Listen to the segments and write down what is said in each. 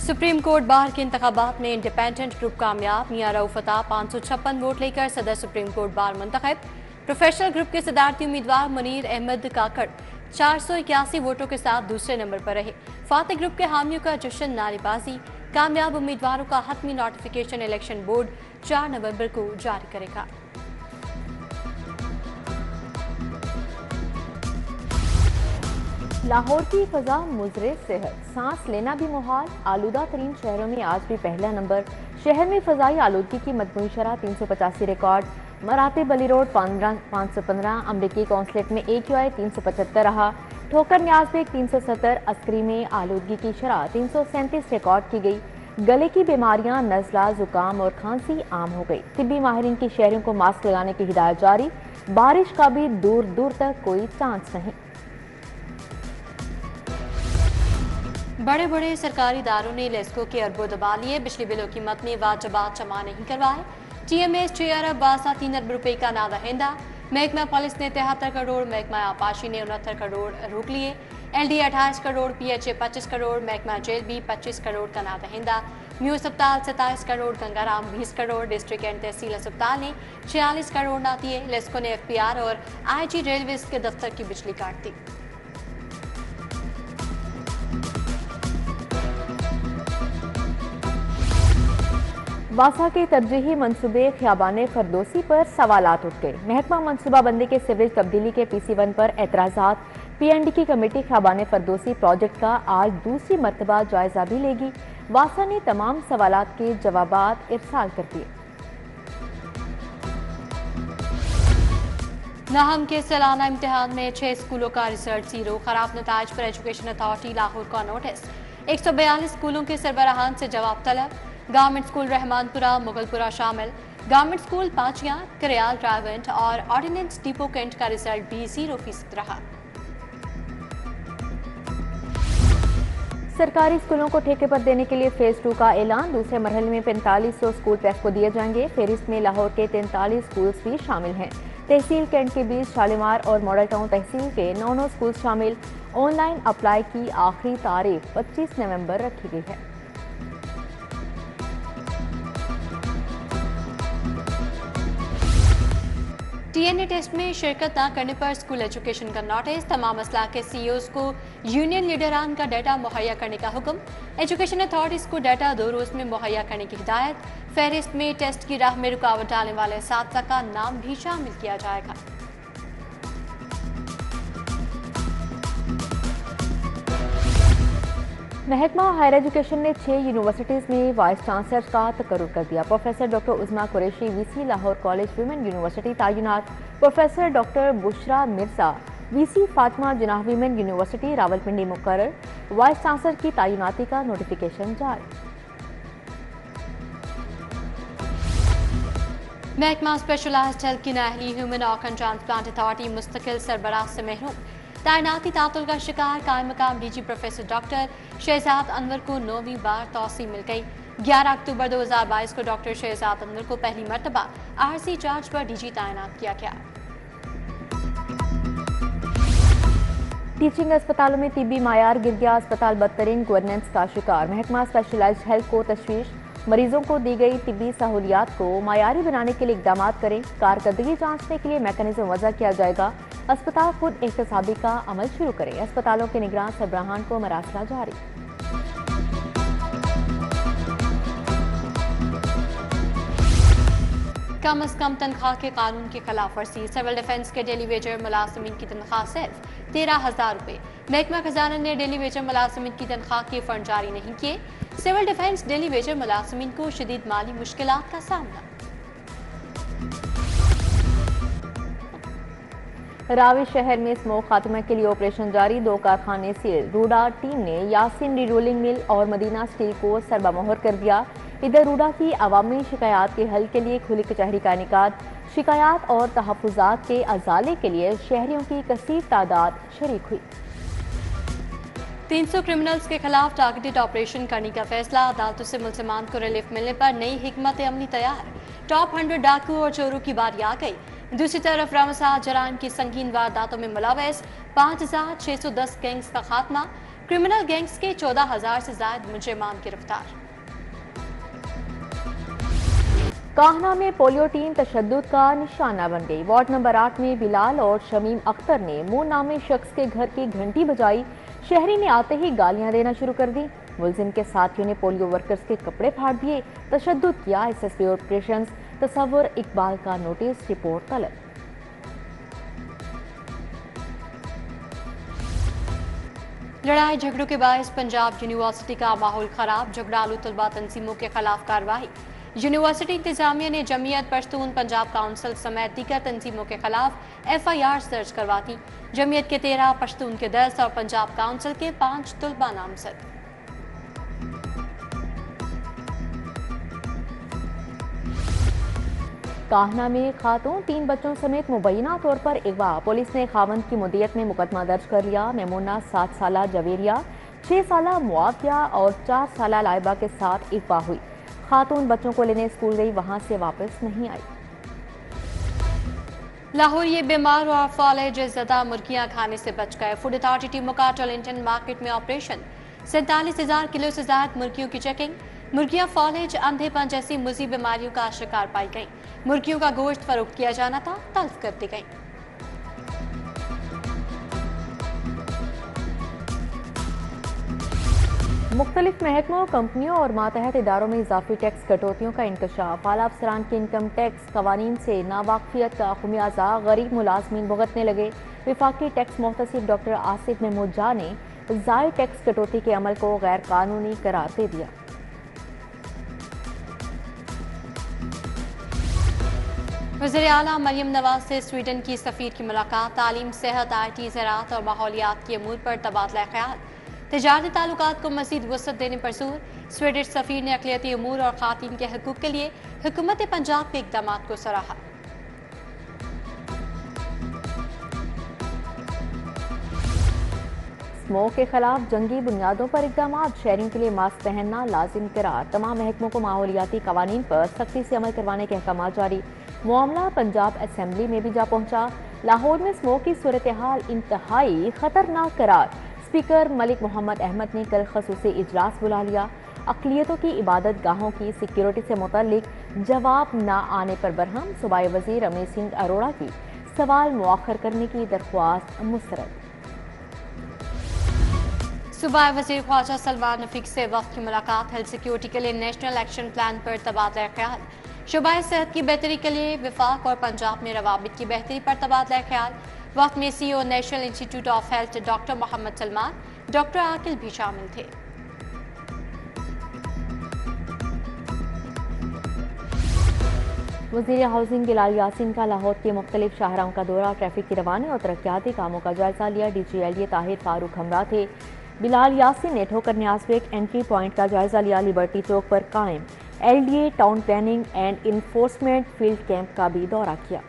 Supreme court bar के इंतखाबात में इंडिपेंडेंट ग्रुप कामयाब। मियां रऊफ अता 556 वोट लेकर सदर सुप्रीम कोर्ट बार मुंतखब। प्रोफेशनल ग्रुप के सदारती उम्मीदवार मुनीर अहमद काकड़ 481 वोटों के साथ दूसरे नंबर पर रहे। फातेह ग्रुप के हामियों का जश्न नारेबाजी। कामयाब उम्मीदवारों का हतमी नोटिफिकेशन इलेक्शन बोर्ड 4 नवंबर को जारी करेगा। लाहौर की फजा मुजरे सेहत, सांस लेना भी मुहाल। आलूदा तरीन शहरों में आज भी पहला नंबर। शहर में फजाई आलूदगी की मजमूई शरह 385 रिकॉर्ड। मराते बली रोड 515, अमरीकी कौंसलेट में AQI 375 रहा। ठोकर न्याजबेग 370, अस्करी में आलूदगी की शरह 337 रिकॉर्ड की गई। गले की बीमारियां नज़ला, जुकाम और खांसी आम हो गई। तिब्बी माहिरीन की शहरों को मास्क लगाने की हिदायत जारी। बारिश का भी दूर दूर तक कोई चांस नहीं। बड़े बड़े सरकारी इदारों ने लेस्को के अरबों दबा लिए। बिजली बिलों की मद में वाजबात जमा नहीं करवाए। TMS 6 अरब 3 अरब रुपए का नादहिंदा। महकमा पुलिस ने 73 करोड़, महकमा आपाशी ने 69 करोड़ रोक लिए। LD 28 करोड़, PHA 25 करोड़, महकमा जेल भी 25 करोड़ का नादहिंदा। म्यू अस्पताल 27 करोड़, गंगाराम 20 करोड़, डिस्ट्रिक्ट एंड तहसील अस्पताल ने 46 करोड़ ना दिए। लेस्को ने FPR और IG रेलवे के दफ्तर की बिजली काट दी। वासा के तरजीही मनसूबे ख़ियाबान फरदोसी पर सवालात उठ गए। महकमा मनसूबाबंदी के सीवरेज तब्दीली के PC1 पर एतराज़ात। PND की कमेटी ख़ियाबान फरदोसी प्रोजेक्ट का आज दूसरी मरतबा जायजा भी लेगी। वासा ने तमाम सवालात के जवाबात इरसाल कर दिए। नाहम के सालाना इम्तिहान में 6 स्कूलों का रिजल्ट 0। खराब नताज पर एजुकेशन अथॉरिटी लाहौर का नोटिस। 142 स्कूलों के सरबराहान से जवाब तलब। गवर्नमेंट स्कूल रहमानपुरा, मुगलपुरा शामिल। गवर्नमेंट स्कूल पांचिया, करियाल ड्राइवेंट और ऑर्डिनेंस डिपो कैंट का रिजल्ट भी 0% रहा। सरकारी स्कूलों को ठेके पर देने के लिए फेज 2 का ऐलान। दूसरे मरहले में 4500 स्कूल पैक को दिए जाएंगे। फेरिस्त में लाहौर के 43 स्कूल्स भी शामिल हैं। तहसील कैंट के 20, शालीमार और मॉडल टाउन तहसील के 9 स्कूल शामिल। ऑनलाइन अप्लाई की आखिरी तारीख 25 नवंबर रखी गई है। TNA टेस्ट में शिरकत न करने पर स्कूल एजुकेशन का नोटिस। तमाम असला के CEOs को यूनियन लीडरान का डाटा मुहैया करने का हुक्म। एजुकेशन अथॉरिटीज को डाटा 2 रोज में मुहैया करने की हिदायत। फहरिस्त में टेस्ट की राह में रुकावट डालने वाले असातिज़ा का नाम भी शामिल किया जाएगा। महकमा हायर एजुकेशन ने 6 यूनिवर्सिटीज़ में वाइस चांसलर का तकर्रुर कर दिया। Professor doctor Uzma Qureshi VC Lahore college women university तैनात। Professor doctor Bushra Mirza VC Fatima Jinnah women university Rawalpindi मुकर्रर। वाइस चांसलर की तैनाती का नोटिफिकेशन जारी। महकमा स्पेशलाइज्ड हेल्थ की नाअहली ह्यूमन ऑर्गन ट्रांसप्लांट अथॉरिटी मुस्तकिल सरबराह से महरूम। तैनाती तातुल का शिकार कायम मकाम DG professor doctor Shahzad Anwar को 9वीं बार तौसी मिल गई। 11 अक्टूबर 2022 को डॉक्टर शहजाद अनवर को पहली मरतबा RC चार्ज पर DG तैनात किया गया। टीचिंग अस्पतालों में तिब्बी मायार गिर गया। अस्पताल बदतरीन गवर्नेंस का शिकार। महकमा स्पेशलाइज्ड हेल्थ को तशवीश। मरीजों को दी गई तिब्बी सहूलियात को मायारी बनाने के लिए इकदाम करें। कारकर्दगी जांचने के लिए मैकेनिज्म वज़ा किया जाएगा। अस्पताल खुद एहतसाबी का अमल शुरू करें। अस्पतालों के निगरान सरबराहान को मरासला जारी। कम अज कम तनख्वाह के कानून की खिलाफ वर्जी। सिविल डिफेंस के डेली वेजर मुलाजमीन की तनख्वाह सिर्फ 13,000 रुपये। महकमा खजाना ने डेली वेजर मुलाजमीन की तनख्वाह के फंड जारी नहीं किए। सिविल डिफेंस डेली वेजर मुलाजमीन को शदीद माली मुश्किलात का सामना। रावी शहर में स्मोक खात्मे के लिए ऑपरेशन जारी। 2 कारखाने सील। रूडा टीम ने यासिन रीरोलिंग मिल और मदीना स्टील को सरबमोहर कर दिया। इधर रूडा की अवामी शिकायत के हल के लिए खुली कचहरी का इनेकाद। शिकायत और तहफ़्फ़ुज़ात के अजाले के लिए शहरियों की कसीर तादाद शरीक हुई। 300 क्रिमिनल्स के खिलाफ टारगेटेड ऑपरेशन करने का फैसला। अदालतों से मुल्ज़िमान को रिलीफ मिलने पर नई हिकमत अमली तैयार। टॉप 100 डाकू और चोरों की बारी आ गई। दूसरी तरफ रमसा जराइम की संगीन वारदातों में मुलव्वस 5,610 गैंग्स का खात्मा। क्रिमिनल गैंग्स के 14,000 से ज्यादा मुजरिमान गिरफ्तार। कान्हा में पोलियो टीम तशद्दुद का निशाना बन गई। वार्ड नंबर 8 में बिलाल और शमीम अख्तर ने मून नामी शख्स के घर की घंटी बजाई। शहरी ने आते ही गालियां देना शुरू कर दी। मुलजिम के साथियों ने पोलियो वर्कर्स के कपड़े फाड़ दिए, तशद्दुद किया। एसएसपी ऑपरेशंस तसव्वुर इकबाल का नोटिस, रिपोर्ट तलब। लड़ाई झगड़ों के बायस पंजाब यूनिवर्सिटी का माहौल खराब, झगड़ालू तलबा तंजीमों के खिलाफ कार्रवाई। यूनिवर्सिटी इंतजामिया ने जमीयत पश्तून पंजाब काउंसिल समेत दीगर तंजीमों के खिलाफ FIR दर्ज करवाती। जमीयत के 13, पश्तून के 10 और पंजाब काउंसिल के 5 तलबा नामजद। कान्हा में खातून 3 बच्चों समेत मुबैना तौर पर अगवा। पुलिस ने खावंद की मुद्दियत में मुकदमा दर्ज कर लिया। मेमूना 7 साला जवेरिया, 6 साला मुआविया और 4 साला लाइबा के साथ अगवा हुई। खातून बच्चों को लेने स्कूल गई, वहां से वापस नहीं आई। लाहौर ये बीमार और फॉलेज ज़दा मुर्गियां खाने से बच गए। फूड अथॉरिटी टीमों का टर्लिंगटन मार्केट में ऑपरेशन। 47,000 किलो से ज्यादा मुर्गियों की चेकिंग। मुर्गियां फॉलेज, अंधेपन जैसी मुजी बीमारियों का शिकार पाई गईं। मुर्गियों का गोश्त फरोख्त किया जाना था, तल्फ कर दी गई। मुख्तलिफ महकमों, कंपनियों और मातहत इदारों में इजाफी टैक्स कटौतियों का इंकशाफ। आला अफसरान के इनकम टैक्स कवानीन से नावाकफियत का खुमियाजा गरीब मुलाजमीन भुगतने लगे। विफाकी टैक्स मोहतसिब डॉक्टर आसिफ महमूद जा ने जायद टैक्स कटौती के अमल को गैर कानूनी करार दे दिया। वज़ीर आला मरियम नवाज से स्वीडन की सफ़ीर की मुलाकात। तालीम, सेहत, IT, ज़राअत और माहौलियात के अमूर पर तबादला ख्याल। तिजारती ताल्लुकात को मज़ीद वसअत देने पर जोर। स्वीडिश सफ़ीर ने अक़लियती अमूर और ख़ातीन के हकूक़ के लिए हुकूमत पंजाब के इक़दाम को सराहा। स्मोक के खिलाफ जंगी बुनियादों पर इक़दाम। शहरियों के लिए मास्क पहनना लाजिम करार। तमाम महकमों को माहौलियाती कवानीन पर सख्ती से अमल करवाने के अहकाम जारी। मामला पंजाब असम्बली में भी जा पहुंचा। लाहौर में स्मोक की सूरत हाल इंतहाई खतरनाक करार। स्पीकर मलिक मोहम्मद अहमद ने कल खसूसी इजलास बुला लिया। अक़लियतों की इबादत गाहों की सिक्योरिटी से मुतल्लिक जवाब न आने पर बरहम। सूबाई वज़ीर रमेश सिंह अरोड़ा की सवाल मुअख्खर करने की दरख्वास्त मुस्तरद। सूबाई वज़ीर ख्वाजा सलमान रफीक से वक्त की मुलाकात। हेल्थ सिक्योरिटी के लिए नेशनल एक्शन प्लान पर तबादला ख्याल। शोबाए सेहत की बेहतरी के लिए विफाक और पंजाब में रवाबित की बेहतरी पर तबादला ख्याल। वक्त में CEO national institute of health doctor Mohammad Salman, doctor Aqil भी शामिल थे। वज़ीर हाउसिंग बिलाल यासीन का लाहौर के मुख्तलिफ शाहराओं का दौरा। ट्रैफिक की रवानी और तरक्याती कामों का जायजा लिया। DG LDA ताहिर फारूक हमरा थे। बिलाल यासीन ने ठोकर न्याज़बेग एंट्री पॉइंट का जायजा लिया। लिबर्टी चौक पर कायम LDA town planning and enforcement field camp का भी दौरा किया।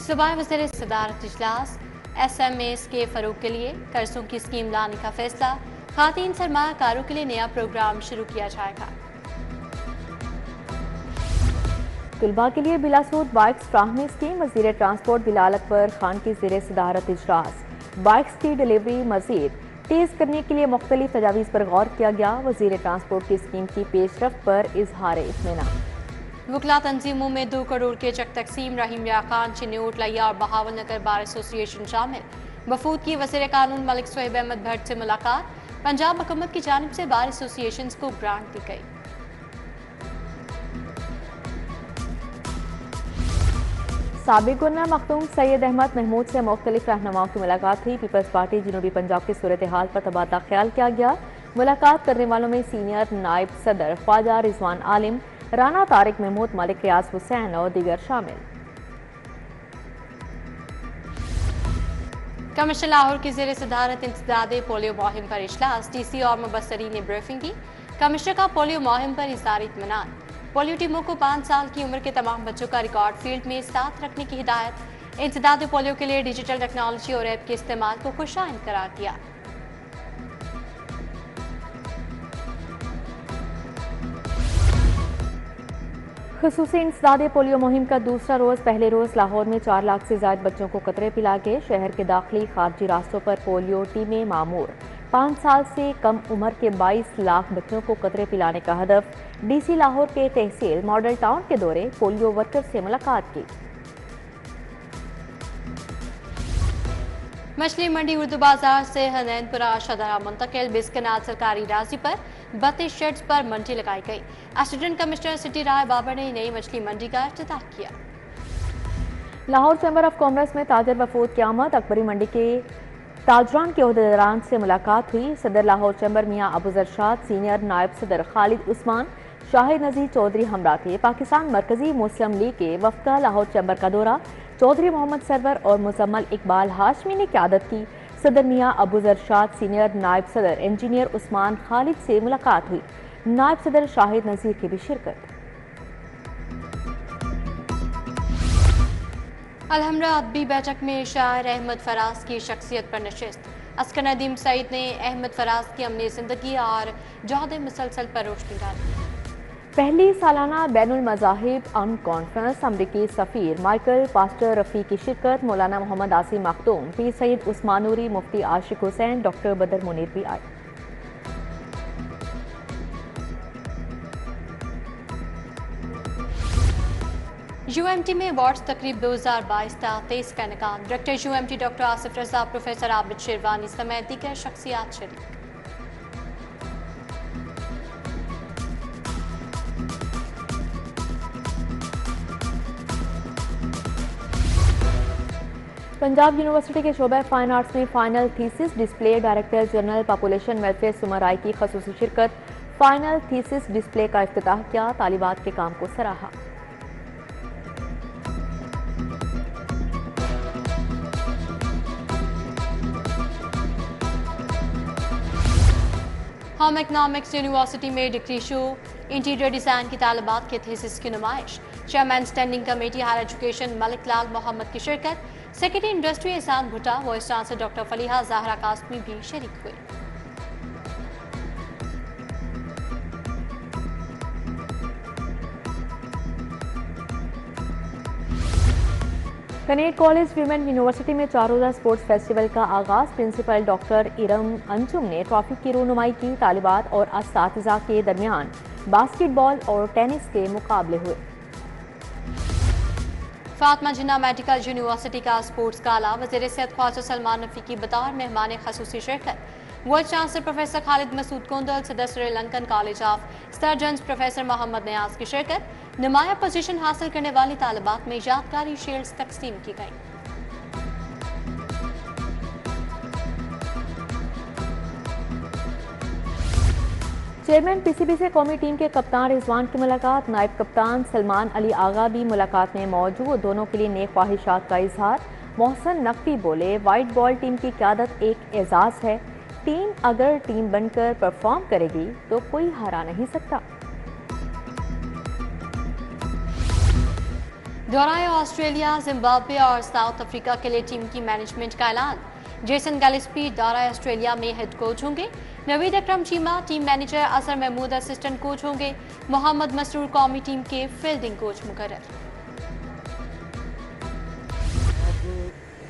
सूबाई वज़ीर सदारत इजलास। SMAs के फरोग के लिए कर्जों की स्कीम लाने का फैसला। खातीन सरमायाकारों के लिए नया प्रोग्राम शुरू किया जाएगा। तुलबा के लिए बिलासूद बाइक्स फ्राहमी स्कीम। वज़ीर ट्रांसपोर्ट बिलाल अकबर खान की ज़ेर सदारत इजलास। बाइक्स की डिलीवरी मज़ीद तेज़ करने के लिए मुख्तलिफ तजावीज़ पर गौर किया गया। वज़ीर ट्रांसपोर्ट की स्कीम की पेशरफ्त पर इजहार इत्मीनान। वकला तंजीमों में 2 करोड़ के चेक तकसीम। रहीम या खान, चिन्नौट, लिया और बहावल नगर बार एसोसिएशन शामिल। वफूद की वज़ीर कानून मलिक सोहेब अहमद भट्ट से मुलाकात। पंजाब हुकूमत की जानिब से बार एसोसिएशन को ग्रांट दी गई। साबिक गवर्नर मखदूम सैयद अहमद महमूद से मुख्तलिफ रहनुमाओं की मुलाकात हुई। पीपल्स पार्टी जनूबी पंजाब की सूरत हाल पर तबादला ख्याल किया गया। मुलाकात करने वालों में सीनियर नायब सदर ख्वाजा रिजवान आलिम, राना तारिक महमूद, मलिक रियाज हुसैन और दीगर शामिल। कमिश्नर लाहौर की ज़ेर सदारत इंसदाद पोलियो मुहिम पर इजलास। DC और मुबस्सरीन ने ब्रीफिंग की। कमिश्नर का पोलियो मुहिम पर इज़हार इत्मीनान। पोलियो टीमों को 5 साल की उम्र के तमाम बच्चों का रिकॉर्ड फील्ड में साथ रखने की हिदायत। इंसदाद पोलियो के लिए डिजिटल टेक्नोलॉजी और ऐप के इस्तेमाल को खुशाइन करार दिया। खुसूसी इंसदादे पोलियो मुहिम का दूसरा रोज पहले रोज लाहौर में 4 लाख से ज्यादा बच्चों को कतरे पिला के शहर के दाखिली खारजी रास्तों पर पोलियो टीमें मामूर। 5 साल से कम उम्र के 22 लाख बच्चों को कतरे पिलाने का हदफ। डीसी लाहौर के तहसील मॉडल टाउन के दौरे पोलियो वर्कर से मुलाकात की। मछली मंडी उर्दू बाजार से हनैनपुरा शदरा मुंतकिल बिस्कनाथ सरकारी राजी पर 32 शेड्स पर मंडी लगाई गई। असिस्टेंट कमिश्नर सिटी राय बाबर ने नई मछली मंडी का इफ्तिताह किया। लाहौर चैम्बर ऑफ कॉमर्स में ताजर वफूद क़यामत अकबरी मंडी के ताजरान के ओहदेदारान से मुलाकात हुई। सदर लाहौर चैम्बर मियां अबू जरशाद, सीनियर नायब सदर खालिद उस्मान, शाहिद नजीर चौधरी हमरा थे। पाकिस्तान मरकजी मुस्लिम लीग के वफ़द का लाहौर चैम्बर का दौरा चौधरी मोहम्मद सरवर और मुजम्मल इकबाल हाशमी ने क़यादत की। सदर मियां अबू जरशाद, सीनियर नायब सदर इंजीनियर उस्मान खालिद से मुलाकात हुई। नायब सदर शाहिद नजीर की भी शिरकत। अलहमरा अदबी बैठक में शायर अहमद फराज की शख्सियत पर नशिस्त। अस्कर नदीम सईद ने अहमद फराज की अमली ज़िंदगी और जौहद मुसलसल पर रोशनी डाली। पहली सालाना बैनुल मज़ाहिब अमन कॉन्फ्रेंस अमरीकी सफ़ीर माइकल पास्टर रफ़ी की शिरकत। मौलाना मोहम्मद आसिम मखदूम, पीर सईद उस्मानूरी, मुफ्ती आशिक हुसैन, डॉक्टर बदर मुनीर भी आए। यूएमटी में अवार्ड्स तकरीब 2022-23 का इनेकाम। Director UMT doctor Asif Raza, professor Abid Sherwani समेत दीगर शख्सियात शरीक। पंजाब यूनिवर्सिटी के शोबा फाइन आर्ट्स में final thesis display. Director general population welfare सुमराई की खसूसी शिरकत। फाइनल थीसिस डिस्प्ले का इफ्तिताह किया। तालिबात के काम को सराहा। होम इकनॉमिक्स यूनिवर्सिटी में डिग्री शो इंटीरियर डिज़ाइन की तालिबात के थीसिस की नुमाइश। Chairman standing committee higher education Malik Lal Mohammad की शिरकत। Secretary industry Ehsan Bhutta, vice chancellor doctor Faliha Zahra Qasmi भी शरीक हुए। कनेट कॉलेज वीमेन यूनिवर्सिटी में 4 रोज़ा स्पोर्ट्स फेस्टिवल का आगाज। प्रिंसिपल डॉक्टर इरम अंजुम ने ट्रॉफी की रूनुमाई की। तालिबात और असातिज़ा के दरमियान बास्केटबॉल और टेनिस के मुकाबले हुए। फातिमा जिन्ना मेडिकल यूनिवर्सिटी का स्पोर्ट्स गाला। वज़ीर सेहत ख्वाजा सलमान नफ़ी की बतौर मेहमान खसूसी शिरकत। Vice chancellor professor Khalid Masood Kondal, सदर Sri Lankan college of surgeons professor Mohammad Niaz की शिरकत। नुमाया पोजीशन हासिल करने वाली तालिबात में यादगारी शील्ड्स तकसीम की गई। चेयरमैन पीसीबी से कौमी टीम के कप्तान रिजवान की मुलाकात। नायब कप्तान सलमान अली आगा भी मुलाकात में मौजूद। दोनों के लिए नेक ख्वाहिशात का इजहार। मोहसन नकवी बोले, वाइट बॉल टीम की क़यादत एक एजाज़ है। टीम अगर टीम बनकर परफॉर्म करेगी तो कोई हरा नहीं सकता। दौराए ऑस्ट्रेलिया, जिम्बाब्वे और साउथ अफ्रीका के लिए टीम की मैनेजमेंट का ऐलान। जेसन गैलिस्पी दौराए ऑस्ट्रेलिया में हेड कोच होंगे। नवीद अकरम चीमा टीम मैनेजर, असर महमूद असिस्टेंट कोच होंगे। मोहम्मद मसरूर कौमी टीम के फील्डिंग कोच मुकर्रर।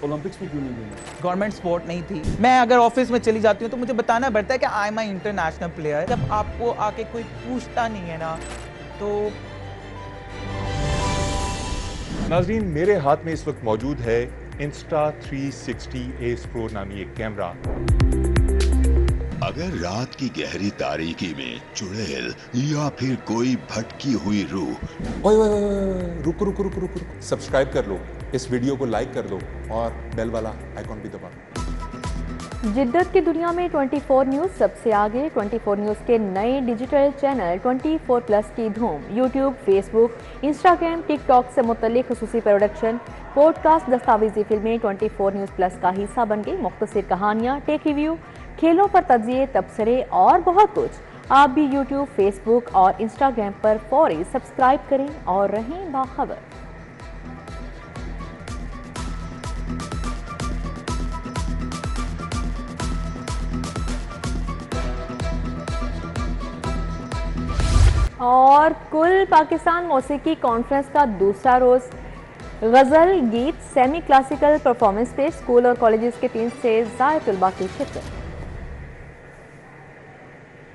ओलंपिक्स में क्यों नहीं गई? गवर्नमेंट स्पोर्ट नहीं थी। मैं अगर ऑफिस में चली जाती हूँ तो मुझे बताना पड़ता है कि I am I international player. जब आपको आके कोई पूछता नहीं है ना तो। नाजरीन, मेरे हाथ में इस वक्त मौजूद है Insta360 एस प्रो नामी एक कैमरा। अगर रात की गहरी तारीकी में चुड़ैल या फिर कोई भटकी हुई रूह। ओए रुको रुको रुको रुको रुको, सब्सक्राइब कर लो, इस वीडियो को लाइक कर दो और बेल वाला आइकॉन भी दबा। जिद्दत की दुनिया में 24 न्यूज़ सबसे आगे। 24 न्यूज़ के नए डिजिटल चैनल 24 प्लस की धूम। यूट्यूब, फेसबुक, इंस्टाग्राम, टिकटॉक से मुतल्लिक खुसूसी प्रोडक्शन, पॉडकास्ट, दस्तावेजी फिल्में 24 न्यूज़ प्लस का हिस्सा बन गई। मुख्तसर कहानियाँ, टेक रिव्यू, खेलों पर तज्जिए, तबसरे और बहुत कुछ। आप भी यूट्यूब, फेसबुक और इंस्टाग्राम पर फौरी सब्सक्राइब करें और रहें बाखबर। और कुल पाकिस्तान मौसीकी कॉन्फ्रेंस का दूसरा रोज गजल, गीत, सेमी क्लासिकल परफॉर्मेंस पे स्कूल और कॉलेजेस के 3 से ज़्यादा तलबा की शिरकत।